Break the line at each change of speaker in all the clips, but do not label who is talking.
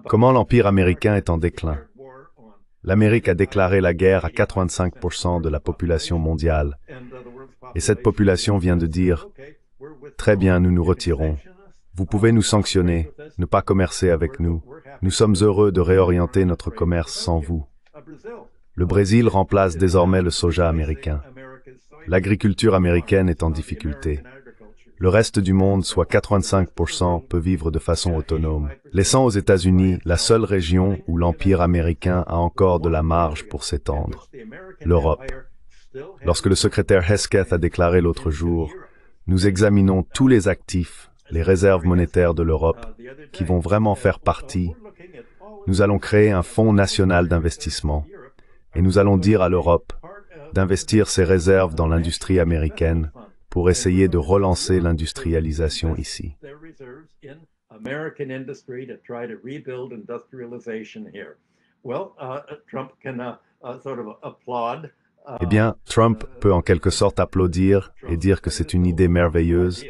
Comment l'Empire américain est en déclin. L'Amérique a déclaré la guerre à 85% de la population mondiale. Et cette population vient de dire « Très bien, nous nous retirons. Vous pouvez nous sanctionner, ne pas commercer avec nous. Nous sommes heureux de réorienter notre commerce sans vous. » Le Brésil remplace désormais le soja américain. L'agriculture américaine est en difficulté. Le reste du monde, soit 85%, peut vivre de façon autonome, laissant aux États-Unis la seule région où l'Empire américain a encore de la marge pour s'étendre, l'Europe. Lorsque le secrétaire Hesketh a déclaré l'autre jour « Nous examinons tous les actifs, les réserves monétaires de l'Europe, qui vont vraiment faire partie. Nous allons créer un fonds national d'investissement et nous allons dire à l'Europe d'investir ses réserves dans l'industrie américaine pour essayer de relancer l'industrialisation ici. » Eh bien, Trump peut en quelque sorte applaudir et dire que c'est une idée merveilleuse.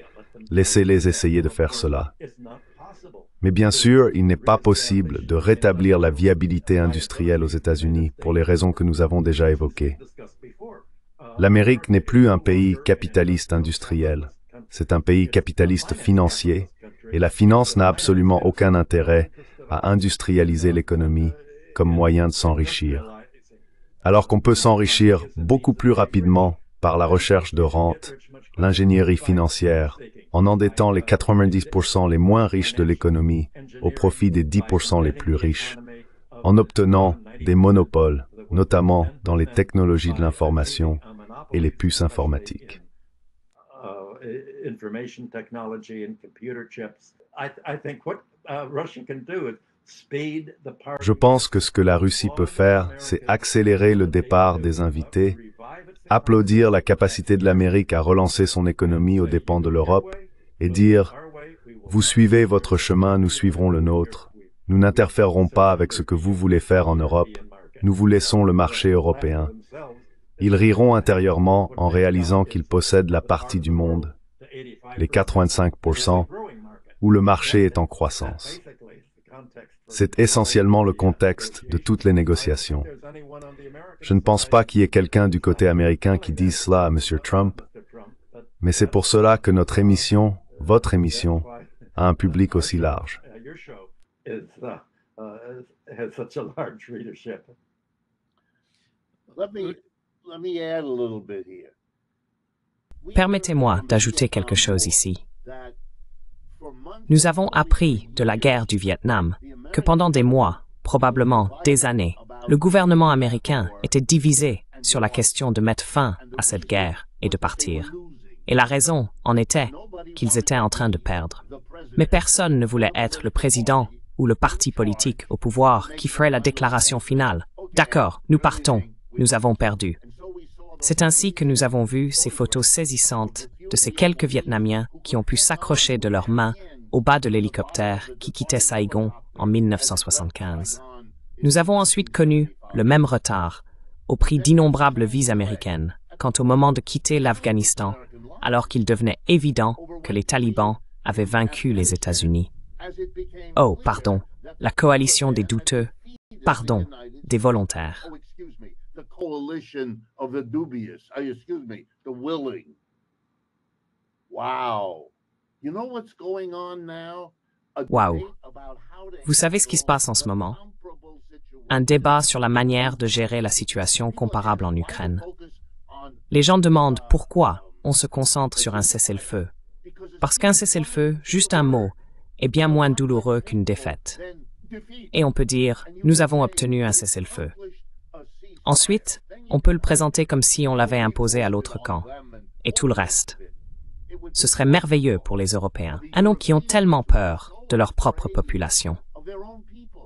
Laissez-les essayer de faire cela. Mais bien sûr, il n'est pas possible de rétablir la viabilité industrielle aux États-Unis pour les raisons que nous avons déjà évoquées. L'Amérique n'est plus un pays capitaliste industriel. C'est un pays capitaliste financier, et la finance n'a absolument aucun intérêt à industrialiser l'économie comme moyen de s'enrichir. Alors qu'on peut s'enrichir beaucoup plus rapidement par la recherche de rente, l'ingénierie financière, en endettant les 90% les moins riches de l'économie au profit des 10% les plus riches, en obtenant des monopoles, notamment dans les technologies de l'information et les puces informatiques. Je pense que ce que la Russie peut faire, c'est accélérer le départ des invités, applaudir la capacité de l'Amérique à relancer son économie aux dépens de l'Europe et dire « Vous suivez votre chemin, nous suivrons le nôtre. Nous n'interférerons pas avec ce que vous voulez faire en Europe. Nous vous laissons le marché européen. » Ils riront intérieurement en réalisant qu'ils possèdent la partie du monde, les 85%, où le marché est en croissance. C'est essentiellement le contexte de toutes les négociations. Je ne pense pas qu'il y ait quelqu'un du côté américain qui dise cela à M. Trump, mais c'est pour cela que notre émission, votre émission, a un public aussi large.
Permettez-moi d'ajouter quelque chose ici. Nous avons appris de la guerre du Vietnam que pendant des mois, probablement des années, le gouvernement américain était divisé sur la question de mettre fin à cette guerre et de partir. Et la raison en était qu'ils étaient en train de perdre. Mais personne ne voulait être le président ou le parti politique au pouvoir qui ferait la déclaration finale. D'accord, nous partons, nous avons perdu. C'est ainsi que nous avons vu ces photos saisissantes de ces quelques Vietnamiens qui ont pu s'accrocher de leurs mains au bas de l'hélicoptère qui quittait Saigon en 1975. Nous avons ensuite connu le même retard au prix d'innombrables vies américaines quant au moment de quitter l'Afghanistan, alors qu'il devenait évident que les talibans avaient vaincu les États-Unis. Oh, pardon, la coalition des douteux, pardon, des volontaires. Wow. Vous savez ce qui se passe en ce moment? Un débat sur la manière de gérer la situation comparable en Ukraine. Les gens demandent pourquoi on se concentre sur un cessez-le-feu. Parce qu'un cessez-le-feu, juste un mot, est bien moins douloureux qu'une défaite. Et on peut dire, nous avons obtenu un cessez-le-feu. Ensuite, on peut le présenter comme si on l'avait imposé à l'autre camp, et tout le reste. Ce serait merveilleux pour les Européens, un nom qui ont tellement peur de leur propre population.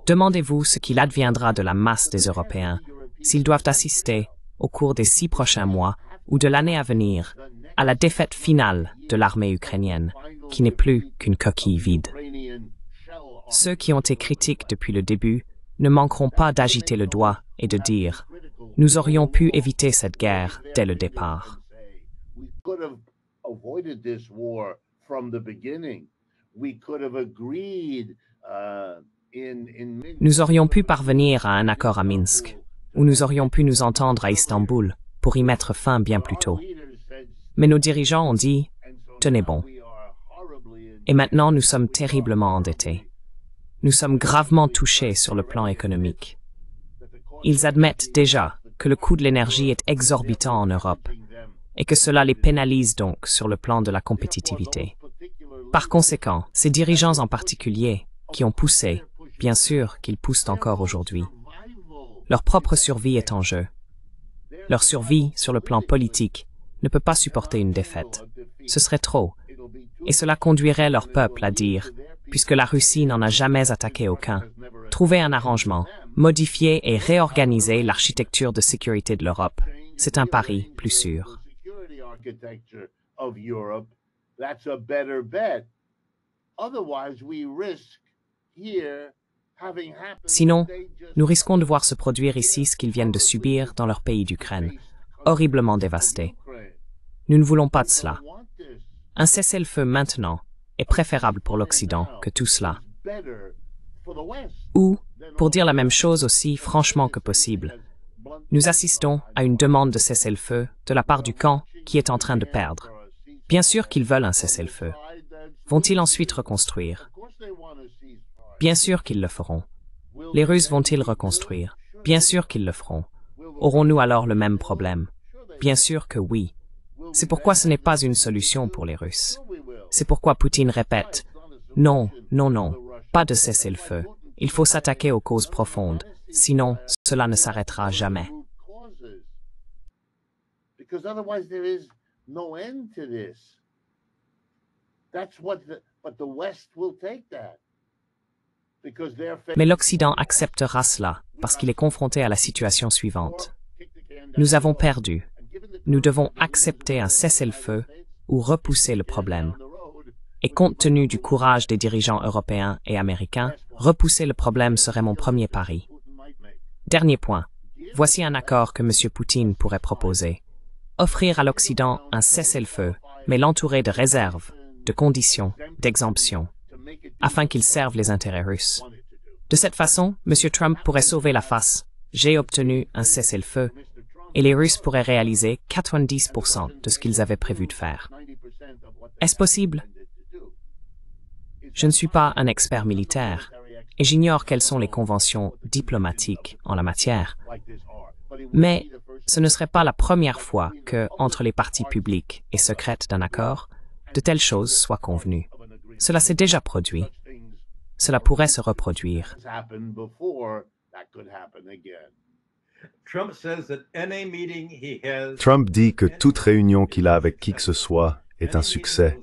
Demandez-vous ce qu'il adviendra de la masse des Européens s'ils doivent assister, au cours des 6 prochains mois ou de l'année à venir, à la défaite finale de l'armée ukrainienne, qui n'est plus qu'une coquille vide. Ceux qui ont été critiques depuis le début ne manqueront pas d'agiter le doigt et de dire « Nous aurions pu éviter cette guerre dès le départ. » Nous aurions pu parvenir à un accord à Minsk, ou nous aurions pu nous entendre à Istanbul pour y mettre fin bien plus tôt. Mais nos dirigeants ont dit « Tenez bon ». Et maintenant, nous sommes terriblement endettés. Nous sommes gravement touchés sur le plan économique. Ils admettent déjà que le coût de l'énergie est exorbitant en Europe et que cela les pénalise donc sur le plan de la compétitivité. Par conséquent, ces dirigeants en particulier, qui ont poussé, bien sûr qu'ils poussent encore aujourd'hui, leur propre survie est en jeu. Leur survie, sur le plan politique, ne peut pas supporter une défaite. Ce serait trop. Et cela conduirait leur peuple à dire, puisque la Russie n'en a jamais attaqué aucun, trouver un arrangement, modifier et réorganiser l'architecture de sécurité de l'Europe. C'est un pari plus sûr. Sinon, nous risquons de voir se produire ici ce qu'ils viennent de subir dans leur pays d'Ukraine, horriblement dévasté. Nous ne voulons pas de cela. Un cessez-le-feu maintenant est préférable pour l'Occident que tout cela. Ou, pour dire la même chose aussi franchement que possible, nous assistons à une demande de cessez-le-feu de la part du camp qui est en train de perdre. Bien sûr qu'ils veulent un cessez-le-feu. Vont-ils ensuite reconstruire? Bien sûr qu'ils le feront. Les Russes vont-ils reconstruire? Bien sûr qu'ils le feront. Aurons-nous alors le même problème? Bien sûr que oui. C'est pourquoi ce n'est pas une solution pour les Russes. C'est pourquoi Poutine répète « Non, non, non, pas de cessez-le-feu. Il faut s'attaquer aux causes profondes, sinon cela ne s'arrêtera jamais. » Mais l'Occident acceptera cela parce qu'il est confronté à la situation suivante. Nous avons perdu. Nous devons accepter un cessez-le-feu ou repousser le problème. Et compte tenu du courage des dirigeants européens et américains, repousser le problème serait mon premier pari. Dernier point. Voici un accord que M. Poutine pourrait proposer. Offrir à l'Occident un cessez-le-feu, mais l'entourer de réserves, de conditions, d'exemptions, afin qu'il serve les intérêts russes. De cette façon, M. Trump pourrait sauver la face. J'ai obtenu un cessez-le-feu, et les Russes pourraient réaliser 90% de ce qu'ils avaient prévu de faire. Est-ce possible? Je ne suis pas un expert militaire, et j'ignore quelles sont les conventions diplomatiques en la matière. Mais ce ne serait pas la première fois que, entre les parties publiques et secrètes d'un accord, de telles choses soient convenues. Cela s'est déjà produit. Cela pourrait se reproduire.
Trump dit que toute réunion qu'il a avec qui que ce soit est un succès,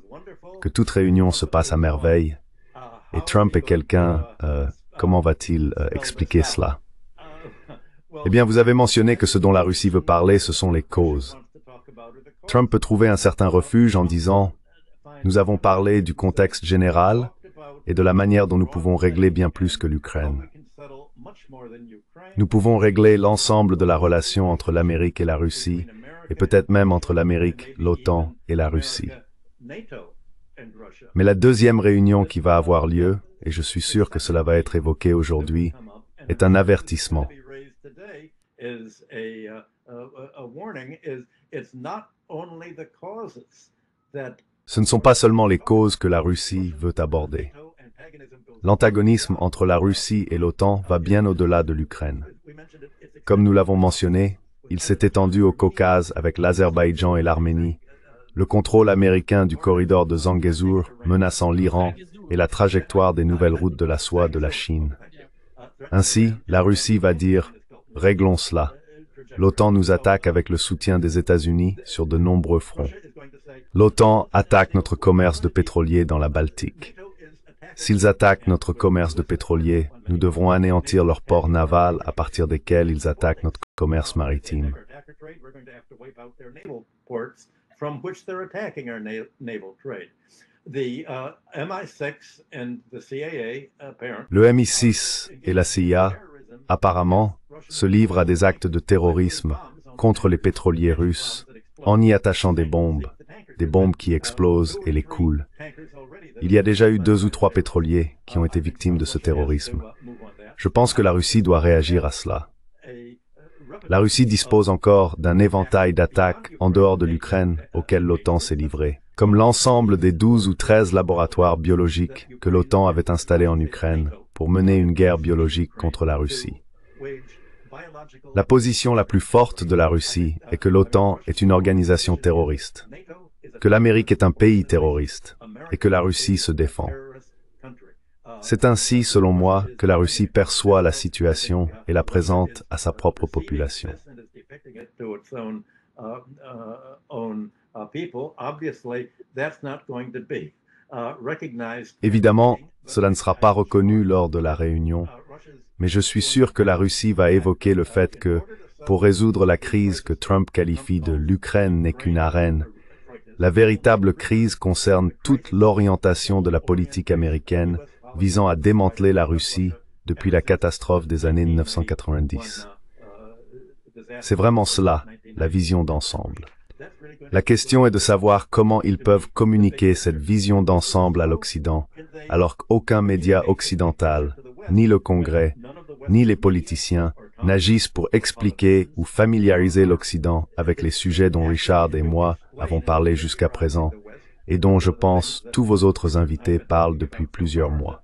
que toute réunion se passe à merveille. Et Trump est quelqu'un, comment va-t-il expliquer cela? Eh bien, vous avez mentionné que ce dont la Russie veut parler, ce sont les causes. Trump peut trouver un certain refuge en disant « Nous avons parlé du contexte général et de la manière dont nous pouvons régler bien plus que l'Ukraine. Nous pouvons régler l'ensemble de la relation entre l'Amérique et la Russie, et peut-être même entre l'Amérique, l'OTAN et la Russie. » Mais la deuxième réunion qui va avoir lieu, et je suis sûr que cela va être évoqué aujourd'hui, est un avertissement. Ce ne sont pas seulement les causes que la Russie veut aborder. L'antagonisme entre la Russie et l'OTAN va bien au-delà de l'Ukraine. Comme nous l'avons mentionné, il s'est étendu au Caucase avec l'Azerbaïdjan et l'Arménie, le contrôle américain du corridor de Zangezur menaçant l'Iran et la trajectoire des nouvelles routes de la soie de la Chine. Ainsi, la Russie va dire « Réglons cela ». L'OTAN nous attaque avec le soutien des États-Unis sur de nombreux fronts. L'OTAN attaque notre commerce de pétrolier dans la Baltique. S'ils attaquent notre commerce de pétrolier, nous devrons anéantir leurs ports navals à partir desquels ils attaquent notre commerce maritime. Le MI6 et la CIA, apparemment, se livrent à des actes de terrorisme contre les pétroliers russes en y attachant des bombes. des bombes qui explosent et les coulent. Il y a déjà eu 2 ou 3 pétroliers qui ont été victimes de ce terrorisme. Je pense que la Russie doit réagir à cela. La Russie dispose encore d'un éventail d'attaques en dehors de l'Ukraine auxquelles l'OTAN s'est livrée, comme l'ensemble des 12 ou 13 laboratoires biologiques que l'OTAN avait installés en Ukraine pour mener une guerre biologique contre la Russie. La position la plus forte de la Russie est que l'OTAN est une organisation terroriste, que l'Amérique est un pays terroriste et que la Russie se défend. C'est ainsi, selon moi, que la Russie perçoit la situation et la présente à sa propre population. Évidemment, cela ne sera pas reconnu lors de la réunion, mais je suis sûr que la Russie va évoquer le fait que, pour résoudre la crise que Trump qualifie de « l'Ukraine n'est qu'une arène », la véritable crise concerne toute l'orientation de la politique américaine visant à démanteler la Russie depuis la catastrophe des années 1990. C'est vraiment cela, la vision d'ensemble. La question est de savoir comment ils peuvent communiquer cette vision d'ensemble à l'Occident, alors qu'aucun média occidental, ni le Congrès, ni les politiciens, n'agissent pour expliquer ou familiariser l'Occident avec les sujets dont Richard et moi avons parlé jusqu'à présent, et dont, je pense, tous vos autres invités parlent depuis plusieurs mois.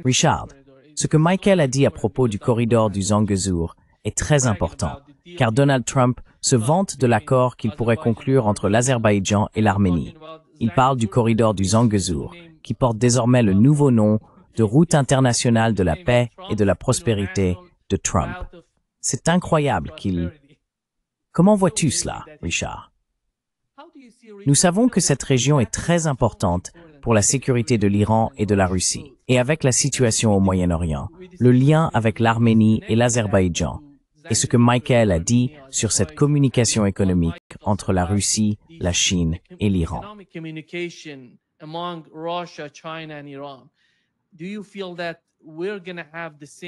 Richard, ce que Michael a dit à propos du corridor du Zangezur est très important, car Donald Trump se vante de l'accord qu'il pourrait conclure entre l'Azerbaïdjan et l'Arménie. Il parle du corridor du Zangezur, qui porte désormais le nouveau nom de Route internationale de la paix et de la prospérité de Trump. C'est incroyable qu'il... Comment vois-tu cela, Richard? Nous savons que cette région est très importante pour la sécurité de l'Iran et de la Russie. Et avec la situation au Moyen-Orient, le lien avec l'Arménie et l'Azerbaïdjan, et ce que Michael a dit sur cette communication économique entre la Russie, la Chine et l'Iran.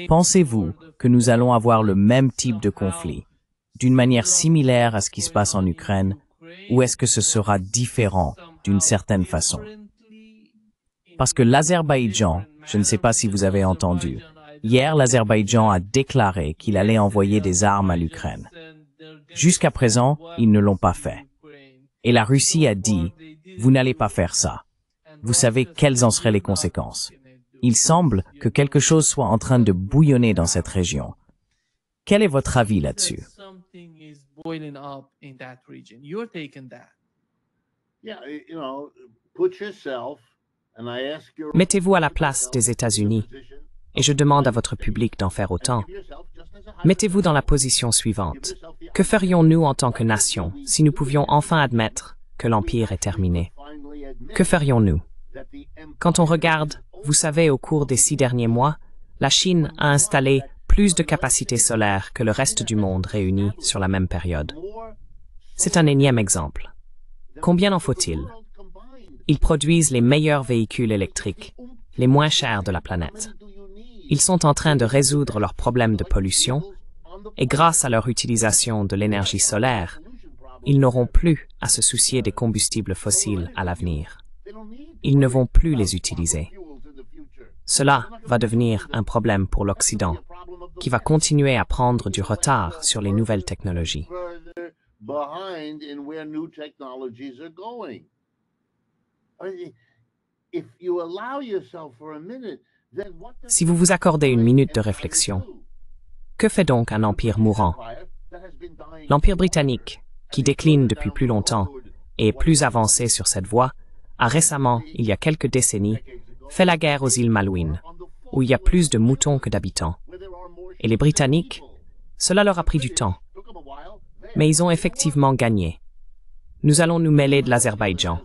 Pensez-vous que nous allons avoir le même type de conflit, d'une manière similaire à ce qui se passe en Ukraine, ou est-ce que ce sera différent d'une certaine façon? Parce que l'Azerbaïdjan, je ne sais pas si vous avez entendu, hier l'Azerbaïdjan a déclaré qu'il allait envoyer des armes à l'Ukraine. Jusqu'à présent, ils ne l'ont pas fait. Et la Russie a dit, vous n'allez pas faire ça. Vous savez quelles en seraient les conséquences. Il semble que quelque chose soit en train de bouillonner dans cette région. Quel est votre avis là-dessus?
Mettez-vous à la place des États-Unis, et je demande à votre public d'en faire autant. Mettez-vous dans la position suivante. Que ferions-nous en tant que nation si nous pouvions enfin admettre que l'Empire est terminé? Que ferions-nous? Quand on regarde, vous savez, au cours des 6 derniers mois, la Chine a installé plus de capacités solaires que le reste du monde réuni sur la même période. C'est un énième exemple. Combien en faut-il? Ils produisent les meilleurs véhicules électriques, les moins chers de la planète. Ils sont en train de résoudre leurs problèmes de pollution, et grâce à leur utilisation de l'énergie solaire, ils n'auront plus à se soucier des combustibles fossiles à l'avenir. Ils ne vont plus les utiliser. Cela va devenir un problème pour l'Occident, qui va continuer à prendre du retard sur les nouvelles technologies. Si vous vous accordez une minute de réflexion, que fait donc un empire mourant? L'Empire britannique, qui décline depuis plus longtemps et est plus avancé sur cette voie, a récemment, il y a quelques décennies, fait la guerre aux îles Malouines, où il y a plus de moutons que d'habitants. Et les Britanniques, cela leur a pris du temps, mais ils ont effectivement gagné. Nous allons nous mêler de l'Azerbaïdjan.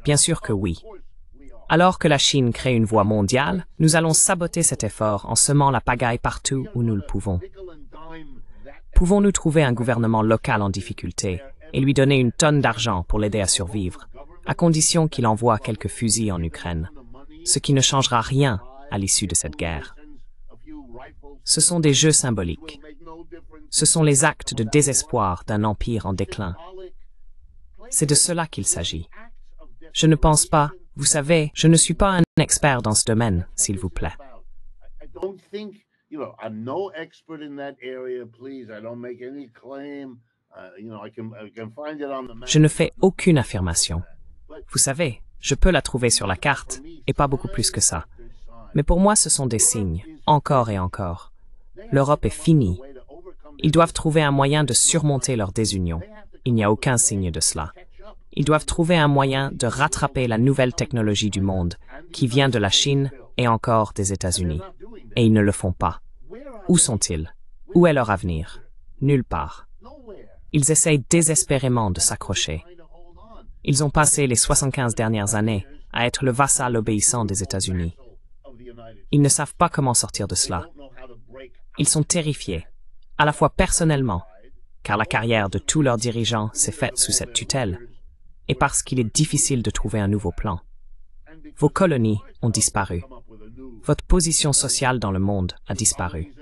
Bien sûr que oui. Alors que la Chine crée une voie mondiale, nous allons saboter cet effort en semant la pagaille partout où nous le pouvons. Pouvons-nous trouver un gouvernement local en difficulté et lui donner une tonne d'argent pour l'aider à survivre, à condition qu'il envoie quelques fusils en Ukraine, ce qui ne changera rien
à l'issue de cette guerre. Ce sont des jeux symboliques. Ce sont les actes de désespoir d'un empire en déclin. C'est de cela qu'il s'agit. Je ne pense pas, vous savez, je ne suis pas un expert dans ce domaine, s'il vous plaît. Je ne fais aucune affirmation. Vous savez, je peux la trouver sur la carte, et pas beaucoup plus que ça. Mais pour moi, ce sont des signes, encore et encore. L'Europe est finie. Ils doivent trouver un moyen de surmonter leur désunion. Il n'y a aucun signe de cela. Ils doivent trouver un moyen de rattraper la nouvelle technologie du monde, qui vient de la Chine et encore des États-Unis. Et ils ne le font pas. Où sont-ils? Où est leur avenir? Nulle part. Ils essayent désespérément de s'accrocher. Ils ont passé les 75 dernières années à être le vassal obéissant des États-Unis. Ils ne savent pas comment sortir de cela. Ils sont terrifiés, à la fois personnellement, car la carrière de tous leurs dirigeants s'est faite sous cette tutelle, et parce qu'il est difficile de trouver un nouveau plan. Vos colonies ont disparu. Votre position sociale dans le monde a disparu.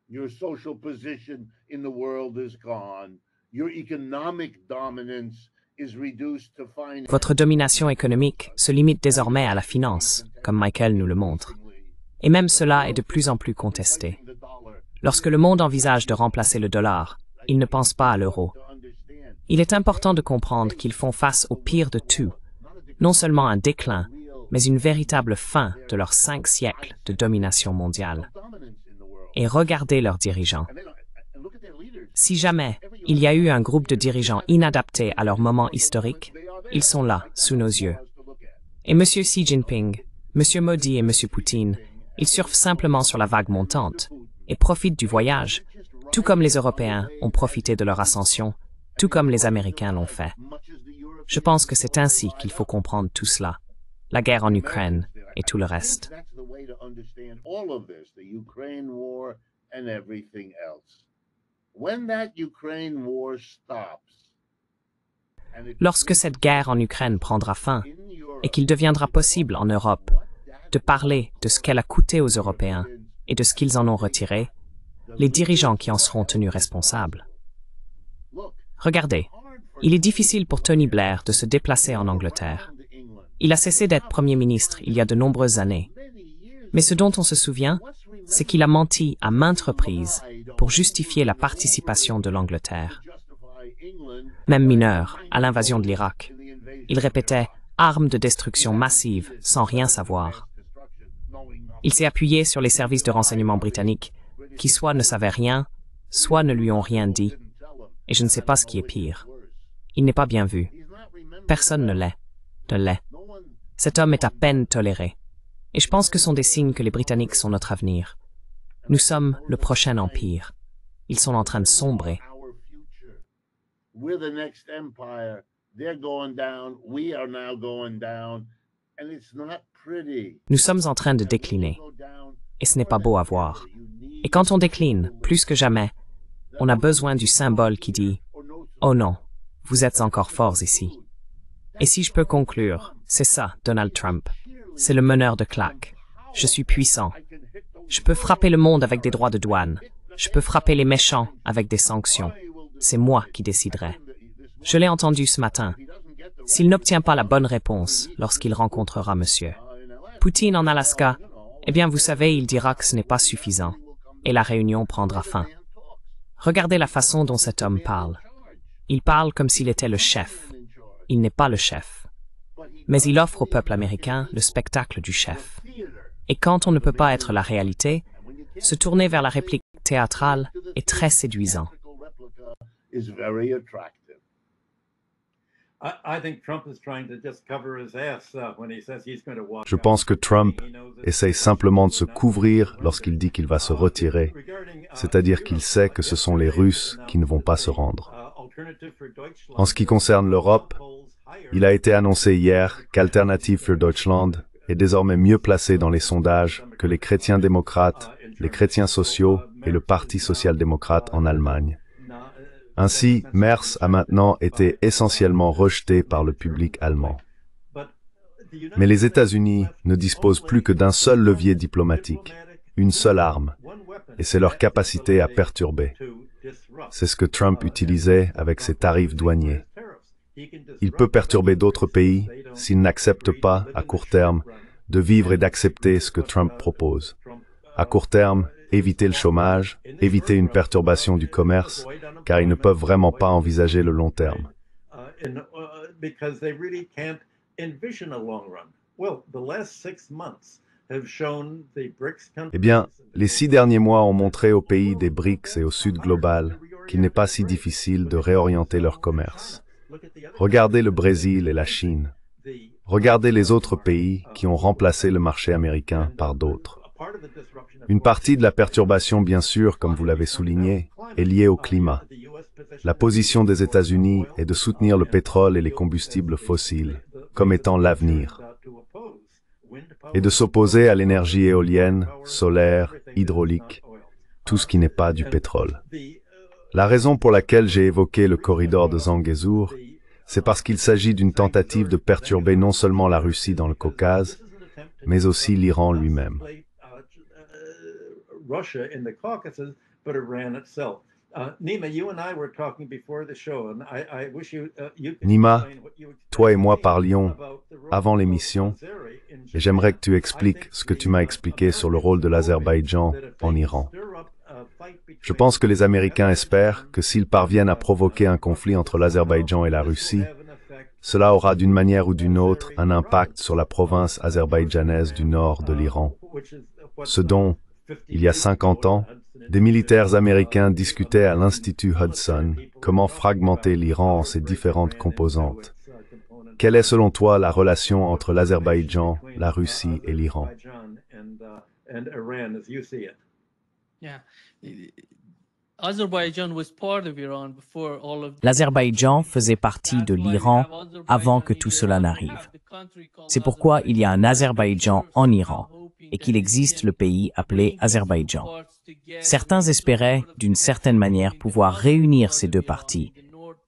Your social position in the world is gone. Your economic dominance is reduced to finance.
Votre domination économique se limite désormais à la finance, comme Michael nous le montre. Et même cela est de plus en plus contesté. Lorsque le monde envisage de remplacer le dollar, il ne pense pas à l'euro. Il est important de comprendre qu'ils font face au pire de tout, non seulement un déclin, mais une véritable fin de leurs 5 siècles de domination mondiale. Et regardez leurs dirigeants. Si jamais il y a eu un groupe de dirigeants inadaptés à leur moment historique, ils sont là, sous nos yeux. Et M. Xi Jinping, M. Modi et M. Poutine, ils surfent simplement sur la vague montante et profitent du voyage, tout comme les Européens ont profité de leur ascension, tout comme les Américains l'ont fait. Je pense que c'est ainsi qu'il faut comprendre tout cela, la guerre en Ukraine et tout le reste. Lorsque cette guerre en Ukraine prendra fin et qu'il deviendra possible en Europe de parler de ce qu'elle a coûté aux Européens et de ce qu'ils en ont retiré, les dirigeants qui en seront tenus responsables. Regardez, il est difficile pour Tony Blair de se déplacer en Angleterre. Il a cessé d'être Premier ministre il y a de nombreuses années. Mais ce dont on se souvient, c'est qu'il a menti à maintes reprises pour justifier la participation de l'Angleterre. Même mineur, à l'invasion de l'Irak, il répétait « armes de destruction massive » sans rien savoir. Il s'est appuyé sur les services de renseignement britanniques qui soit ne savaient rien, soit ne lui ont rien dit, et je ne sais pas ce qui est pire. Il n'est pas bien vu. Personne ne l'est. Cet homme est à peine toléré. Et je pense que ce sont des signes que les Britanniques sont notre avenir. Nous sommes le prochain empire. Ils sont en train de sombrer. Nous sommes en train de décliner. Et ce n'est pas beau à voir. Et quand on décline, plus que jamais, on a besoin du symbole qui dit « Oh non, vous êtes encore forts ici ». Et si je peux conclure, c'est ça, Donald Trump. C'est le meneur de claque. Je suis puissant. Je peux frapper le monde avec des droits de douane. Je peux frapper les méchants avec des sanctions. C'est moi qui déciderai. Je l'ai entendu ce matin. S'il n'obtient pas la bonne réponse lorsqu'il rencontrera monsieur Poutine en Alaska, eh bien vous savez, il dira que ce n'est pas suffisant. Et la réunion prendra fin. Regardez la façon dont cet homme parle. Il parle comme s'il était le chef. Il n'est pas le chef. Mais il offre au peuple américain le spectacle du chef. Et quand on ne peut pas être la réalité, se tourner vers la réplique théâtrale est très séduisant.
Je pense que Trump essaye simplement de se couvrir lorsqu'il dit qu'il va se retirer, c'est-à-dire qu'il sait que ce sont les Russes qui ne vont pas se rendre. En ce qui concerne l'Europe, il a été annoncé hier qu'Alternative für Deutschland est désormais mieux placé dans les sondages que les chrétiens démocrates, les chrétiens sociaux et le Parti social-démocrate en Allemagne. Ainsi, Merz a maintenant été essentiellement rejeté par le public allemand. Mais les États-Unis ne disposent plus que d'un seul levier diplomatique, une seule arme, et c'est leur capacité à perturber. C'est ce que Trump utilisait avec ses tarifs douaniers. Il peut perturber d'autres pays s'ils n'acceptent pas, à court terme, de vivre et d'accepter ce que Trump propose. À court terme, éviter le chômage, éviter une perturbation du commerce, car ils ne peuvent vraiment pas envisager le long terme. Eh bien, les 6 derniers mois ont montré aux pays des BRICS et au Sud global qu'il n'est pas si difficile de réorienter leur commerce. Regardez le Brésil et la Chine. Regardez les autres pays qui ont remplacé le marché américain par d'autres. Une partie de la perturbation, bien sûr, comme vous l'avez souligné, est liée au climat. La position des États-Unis est de soutenir le pétrole et les combustibles fossiles comme étant l'avenir, et de s'opposer à l'énergie éolienne, solaire, hydraulique, tout ce qui n'est pas du pétrole. La raison pour laquelle j'ai évoqué le corridor de Zangezur, c'est parce qu'il s'agit d'une tentative de perturber non seulement la Russie dans le Caucase, mais aussi l'Iran lui-même. Nima, toi et moi parlions avant l'émission, et j'aimerais que tu expliques ce que tu m'as expliqué sur le rôle de l'Azerbaïdjan en Iran. Je pense que les Américains espèrent que s'ils parviennent à provoquer un conflit entre l'Azerbaïdjan et la Russie, cela aura d'une manière ou d'une autre un impact sur la province azerbaïdjanaise du nord de l'Iran, ce dont, il y a 50 ans, des militaires américains discutaient à l'Institut Hudson comment fragmenter l'Iran en ses différentes composantes. Quelle est selon toi la relation entre l'Azerbaïdjan, la Russie et l'Iran?
L'Azerbaïdjan faisait partie de l'Iran avant que tout cela n'arrive. C'est pourquoi il y a un Azerbaïdjan en Iran et qu'il existe le pays appelé Azerbaïdjan. Certains espéraient, d'une certaine manière, pouvoir réunir ces deux parties,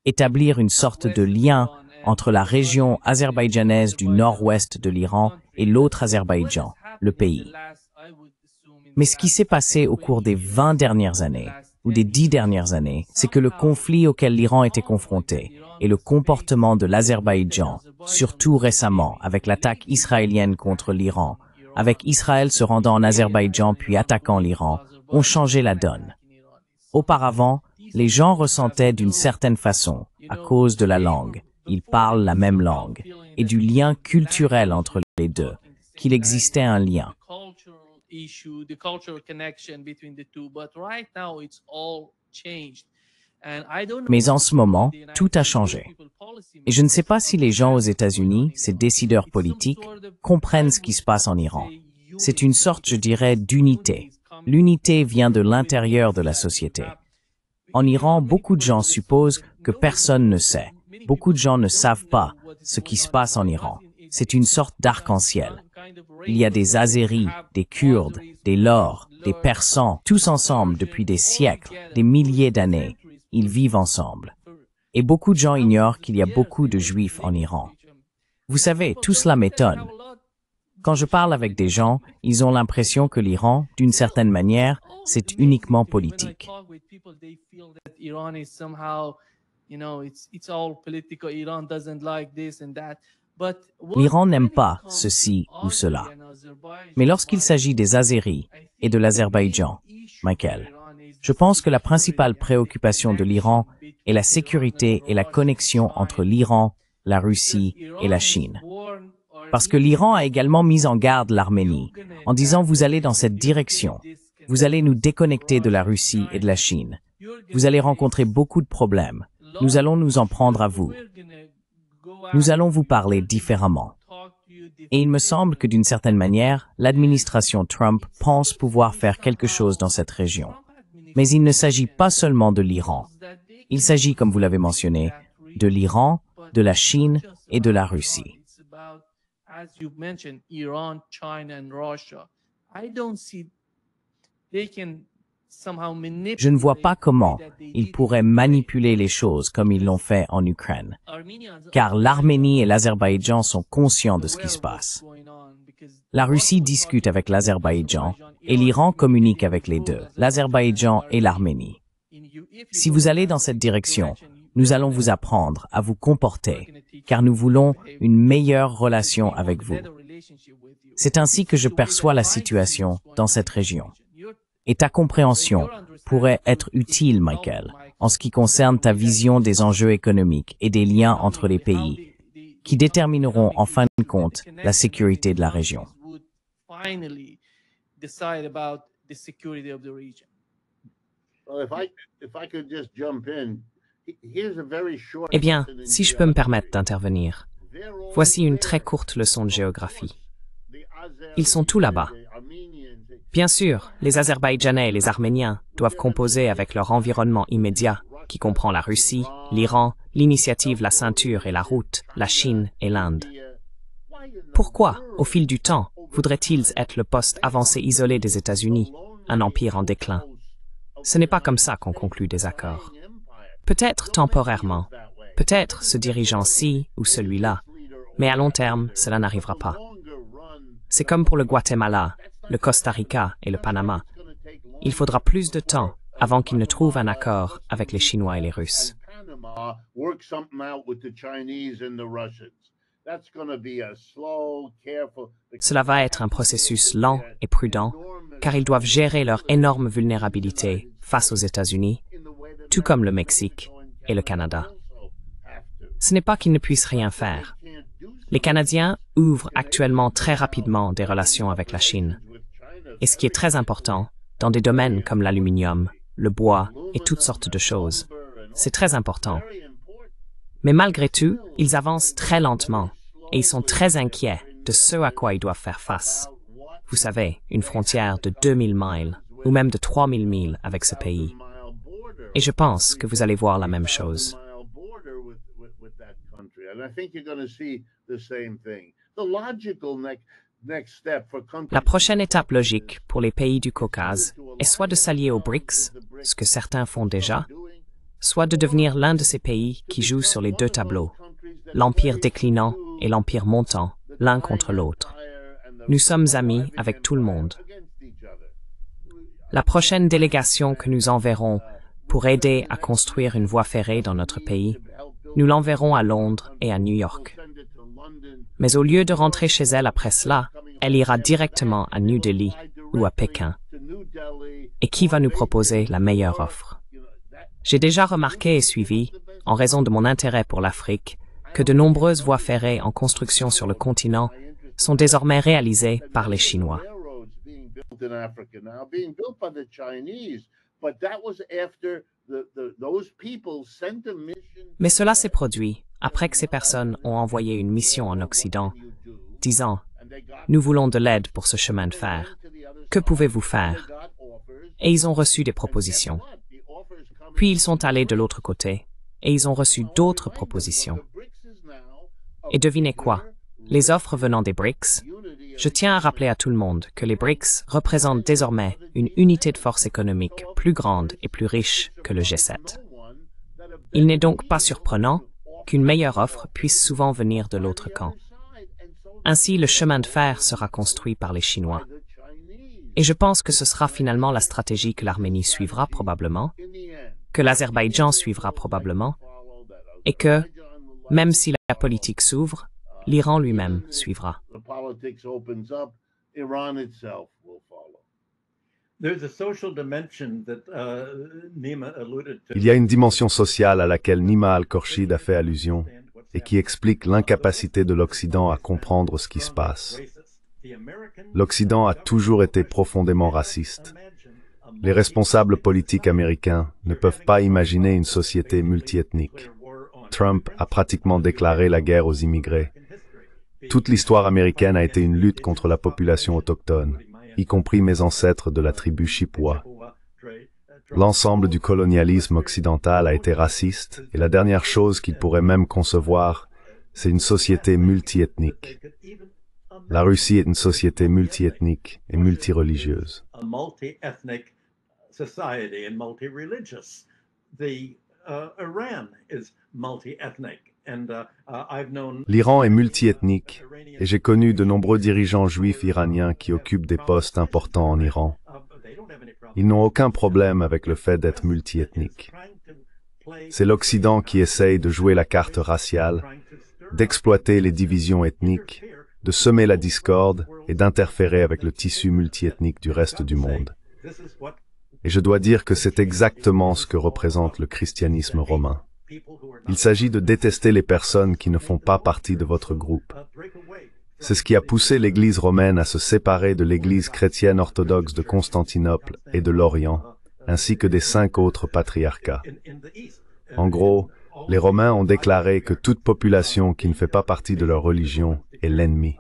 établir une sorte de lien entre la région azerbaïdjanaise du nord-ouest de l'Iran et l'autre Azerbaïdjan, le pays. Mais ce qui s'est passé au cours des 20 dernières années, ou des 10 dernières années, c'est que le conflit auquel l'Iran était confronté et le comportement de l'Azerbaïdjan, surtout récemment avec l'attaque israélienne contre l'Iran, avec Israël se rendant en Azerbaïdjan puis attaquant l'Iran, ont changé la donne. Auparavant, les gens ressentaient d'une certaine façon, à cause de la langue, ils parlent la même langue, et du lien culturel entre les deux, qu'il existait un lien. Mais en ce moment, tout a changé. Et je ne sais pas si les gens aux États-Unis, ces décideurs politiques, comprennent ce qui se passe en Iran. C'est une sorte, je dirais, d'unité. L'unité vient de l'intérieur de la société. En Iran, beaucoup de gens supposent que personne ne sait. Beaucoup de gens ne savent pas ce qui se passe en Iran. C'est une sorte d'arc-en-ciel. Il y a des Azéris, des Kurdes, des Lors, des Persans, tous ensemble depuis des siècles, des milliers d'années. Ils vivent ensemble. Et beaucoup de gens ignorent qu'il y a beaucoup de Juifs en Iran. Vous savez, tout cela m'étonne. Quand je parle avec des gens, ils ont l'impression que l'Iran, d'une certaine manière, c'est uniquement politique. L'Iran n'aime pas ceci ou cela. Mais lorsqu'il s'agit des Azéris et de l'Azerbaïdjan, Michael, je pense que la principale préoccupation de l'Iran est la sécurité et la connexion entre l'Iran, la Russie et la Chine. Parce que l'Iran a également mis en garde l'Arménie en disant « vous allez dans cette direction, vous allez nous déconnecter de la Russie et de la Chine, vous allez rencontrer beaucoup de problèmes, nous allons nous en prendre à vous, nous allons vous parler différemment ». Et il me semble que d'une certaine manière, l'administration Trump pense pouvoir faire quelque chose dans cette région. Mais il ne s'agit pas seulement de l'Iran. Il s'agit, comme vous l'avez mentionné, de l'Iran, de la Chine et de la Russie.
Je ne vois pas comment ils pourraient manipuler les choses comme ils l'ont fait en Ukraine, car l'Arménie et l'Azerbaïdjan sont conscients de ce qui se passe. La Russie discute avec l'Azerbaïdjan et l'Iran communique avec les deux, l'Azerbaïdjan et l'Arménie. Si vous allez dans cette direction, nous allons vous apprendre à vous comporter, car nous voulons une meilleure relation avec vous. C'est ainsi que je perçois la situation dans cette région. Et ta compréhension pourrait être utile, Michael, en ce qui concerne ta vision des enjeux économiques et des liens entre les pays, qui détermineront en fin de compte la sécurité de la région.
Eh bien, si je peux me permettre d'intervenir, voici une très courte leçon de géographie. Ils sont tous là-bas. Bien sûr, les Azerbaïdjanais et les Arméniens doivent composer avec leur environnement immédiat, qui comprend la Russie, l'Iran, l'initiative La Ceinture et la Route, la Chine et l'Inde. Pourquoi, au fil du temps, voudraient-ils être le poste avancé isolé des États-Unis, un empire en déclin? Ce n'est pas comme ça qu'on conclut des accords. Peut-être temporairement, peut-être se dirigeant ci ou celui-là, mais à long terme, cela n'arrivera pas. C'est comme pour le Guatemala, le Costa Rica et le Panama. Il faudra plus de temps avant qu'ils ne trouvent un accord avec les Chinois et les Russes. Cela va être un processus lent et prudent, car ils doivent gérer leur énorme vulnérabilité face aux États-Unis, tout comme le Mexique et le Canada. Ce n'est pas qu'ils ne puissent rien faire. Les Canadiens ouvrent actuellement très rapidement des relations avec la Chine. Et ce qui est très important, dans des domaines comme l'aluminium, le bois et toutes sortes de choses. C'est très important. Mais malgré tout, ils avancent très lentement et ils sont très inquiets de ce à quoi ils doivent faire face. Vous savez, une frontière de 2000 miles ou même de 3000 milles avec ce pays. Et je pense que vous allez voir la même chose. La prochaine étape logique pour les pays du Caucase est soit de s'allier aux BRICS, ce que certains font déjà, soit de devenir l'un de ces pays qui jouent sur les deux tableaux, l'empire déclinant et l'empire montant, l'un contre l'autre. Nous sommes amis avec tout le monde. La prochaine délégation que nous enverrons pour aider à construire une voie ferrée dans notre pays, nous l'enverrons à Londres et à New York. Mais au lieu de rentrer chez elle après cela, elle ira directement à New Delhi ou à Pékin. Et qui va nous proposer la meilleure offre? J'ai déjà remarqué et suivi, en raison de mon intérêt pour l'Afrique, que de nombreuses voies ferrées en construction sur le continent sont désormais réalisées par les Chinois. Mais cela s'est produit après que ces personnes ont envoyé une mission en Occident, disant « Nous voulons de l'aide pour ce chemin de fer. Que pouvez-vous faire ?» Et ils ont reçu des propositions. Puis ils sont allés de l'autre côté, et ils ont reçu d'autres propositions. Et devinez quoi? Les offres venant des BRICS, je tiens à rappeler à tout le monde que les BRICS représentent désormais une unité de force économique plus grande et plus riche que le G7. Il n'est donc pas surprenant qu'une meilleure offre puisse souvent venir de l'autre camp. Ainsi, le chemin de fer sera construit par les Chinois. Et je pense que ce sera finalement la stratégie que l'Arménie suivra probablement, que l'Azerbaïdjan suivra probablement, et que, même si la politique s'ouvre, l'Iran lui-même suivra.
Il y a une dimension sociale à laquelle Nima Al-Khorshid a fait allusion et qui explique l'incapacité de l'Occident à comprendre ce qui se passe. L'Occident a toujours été profondément raciste. Les responsables politiques américains ne peuvent pas imaginer une société multiethnique. Trump a pratiquement déclaré la guerre aux immigrés. Toute l'histoire américaine a été une lutte contre la population autochtone, y compris mes ancêtres de la tribu Chippewa. L'ensemble du colonialisme occidental a été raciste, et la dernière chose qu'il pourrait même concevoir, c'est une société multiethnique. La Russie est une société multiethnique et multireligieuse.
society and multi-religious. Iran is multi-ethnic.
L'Iran est multiethnique et j'ai connu de nombreux dirigeants juifs iraniens qui occupent des postes importants en Iran. Ils n'ont aucun problème avec le fait d'être multiethnique. C'est l'Occident qui essaye de jouer la carte raciale, d'exploiter les divisions ethniques, de semer la discorde et d'interférer avec le tissu multiethnique du reste du monde. Et je dois dire que c'est exactement ce que représente le christianisme romain. Il s'agit de détester les personnes qui ne font pas partie de votre groupe. C'est ce qui a poussé l'Église romaine à se séparer de l'Église chrétienne orthodoxe de Constantinople et de l'Orient, ainsi que des 5 autres patriarcats. En gros, les Romains ont déclaré que toute population qui ne fait pas partie de leur religion est l'ennemi.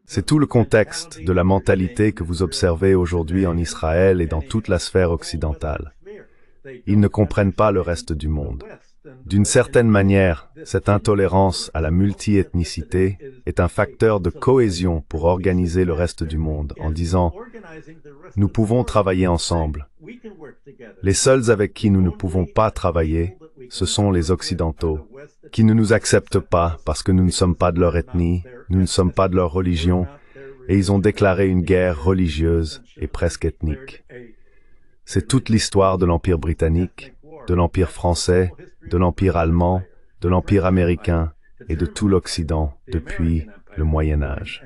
C'est tout le contexte de la mentalité que vous observez aujourd'hui en Israël et dans toute la sphère occidentale. Ils ne comprennent pas le reste du monde. D'une certaine manière, cette intolérance à la multiethnicité est un facteur de cohésion pour organiser le reste du monde en disant « Nous pouvons travailler ensemble. Les seuls avec qui nous ne pouvons pas travailler, ce sont les Occidentaux, qui ne nous acceptent pas parce que nous ne sommes pas de leur ethnie, nous ne sommes pas de leur religion, et ils ont déclaré une guerre religieuse et presque ethnique. C'est toute l'histoire de l'Empire britannique, de l'Empire français, de l'Empire allemand, de l'Empire américain et de tout l'Occident depuis le Moyen Âge.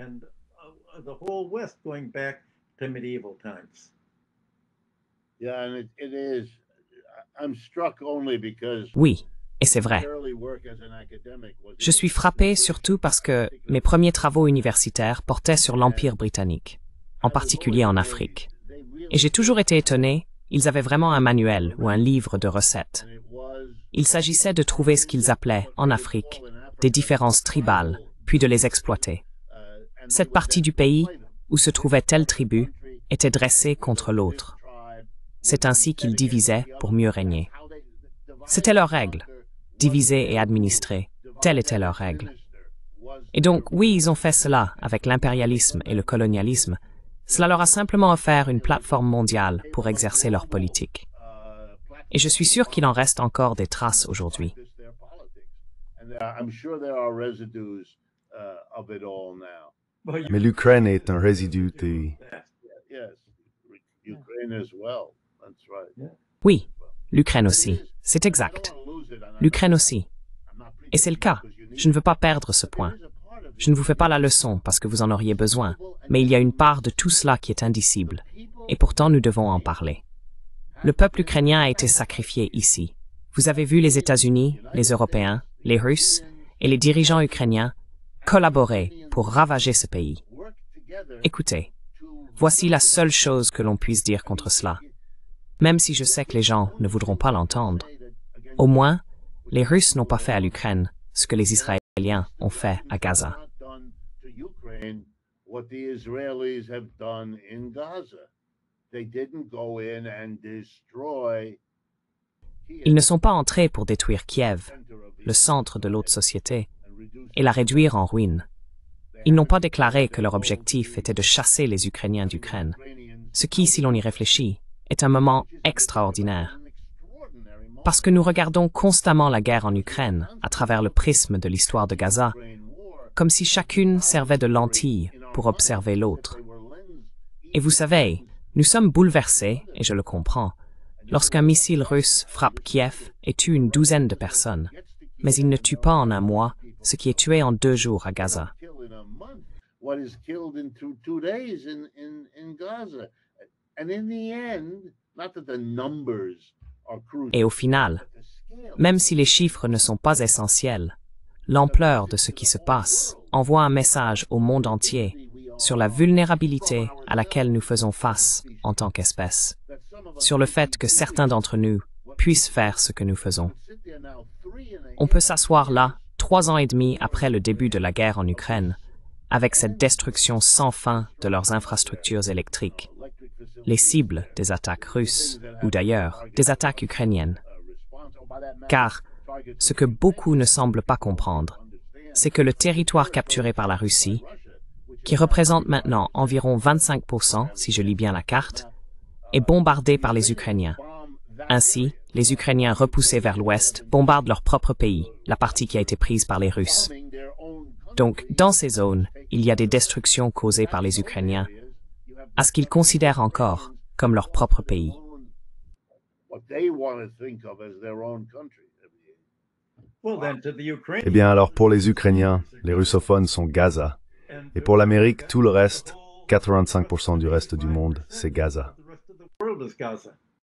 Oui, et c'est vrai. Je suis frappé surtout parce que mes premiers travaux universitaires portaient sur l'Empire britannique, en particulier en Afrique. Et j'ai toujours été étonné, ils avaient vraiment un manuel ou un livre de recettes. Il s'agissait de trouver ce qu'ils appelaient, en Afrique, des différences tribales, puis de les exploiter. Cette partie du pays où se trouvait telle tribu était dressée contre l'autre. C'est ainsi qu'ils divisaient pour mieux régner. C'était leur règle, diviser et administrer, telle était leur règle. Et donc, oui, ils ont fait cela avec l'impérialisme et le colonialisme. Cela leur a simplement offert une plateforme mondiale pour exercer leur politique. Et je suis sûr qu'il en reste encore des traces aujourd'hui.
Mais l'Ukraine est un résidu de...
Oui, l'Ukraine aussi. C'est exact. L'Ukraine aussi. Et c'est le cas. Je ne veux pas perdre ce point. Je ne vous fais pas la leçon parce que vous en auriez besoin, mais il y a une part de tout cela qui est indicible. Et pourtant, nous devons en parler. Le peuple ukrainien a été sacrifié ici. Vous avez vu les États-Unis, les Européens, les Russes et les dirigeants ukrainiens collaborer pour ravager ce pays. Écoutez, voici la seule chose que l'on puisse dire contre cela. Même si je sais que les gens ne voudront pas l'entendre. Au moins, les Russes n'ont pas fait à l'Ukraine ce que les Israéliens ont fait à Gaza. Ils ne sont pas entrés pour détruire Kiev, le centre de l'autre société, et la réduire en ruine. Ils n'ont pas déclaré que leur objectif était de chasser les Ukrainiens d'Ukraine, ce qui, si l'on y réfléchit, est un moment extraordinaire. Parce que nous regardons constamment la guerre en Ukraine à travers le prisme de l'histoire de Gaza, comme si chacune servait de lentille pour observer l'autre. Et vous savez, nous sommes bouleversés, et je le comprends, lorsqu'un missile russe frappe Kiev et tue une douzaine de personnes, mais il ne tue pas en un mois ce qui est tué en 2 jours à Gaza. Et au final, même si les chiffres ne sont pas essentiels, l'ampleur de ce qui se passe envoie un message au monde entier sur la vulnérabilité à laquelle nous faisons face en tant qu'espèce, sur le fait que certains d'entre nous puissent faire ce que nous faisons. On peut s'asseoir là, 3 ans et demi après le début de la guerre en Ukraine, avec cette destruction sans fin de leurs infrastructures électriques, les cibles des attaques russes, ou d'ailleurs des attaques ukrainiennes. Car, ce que beaucoup ne semblent pas comprendre, c'est que le territoire capturé par la Russie, qui représente maintenant environ 25%, si je lis bien la carte, est bombardé par les Ukrainiens. Ainsi, les Ukrainiens repoussés vers l'ouest bombardent leur propre pays, la partie qui a été prise par les Russes. Donc, dans ces zones, il y a des destructions causées par les Ukrainiens, à ce qu'ils considèrent encore comme leur propre pays.
Eh bien alors pour les Ukrainiens, les russophones sont Gaza. Et pour l'Amérique, tout le reste, 85% du reste du monde, c'est Gaza.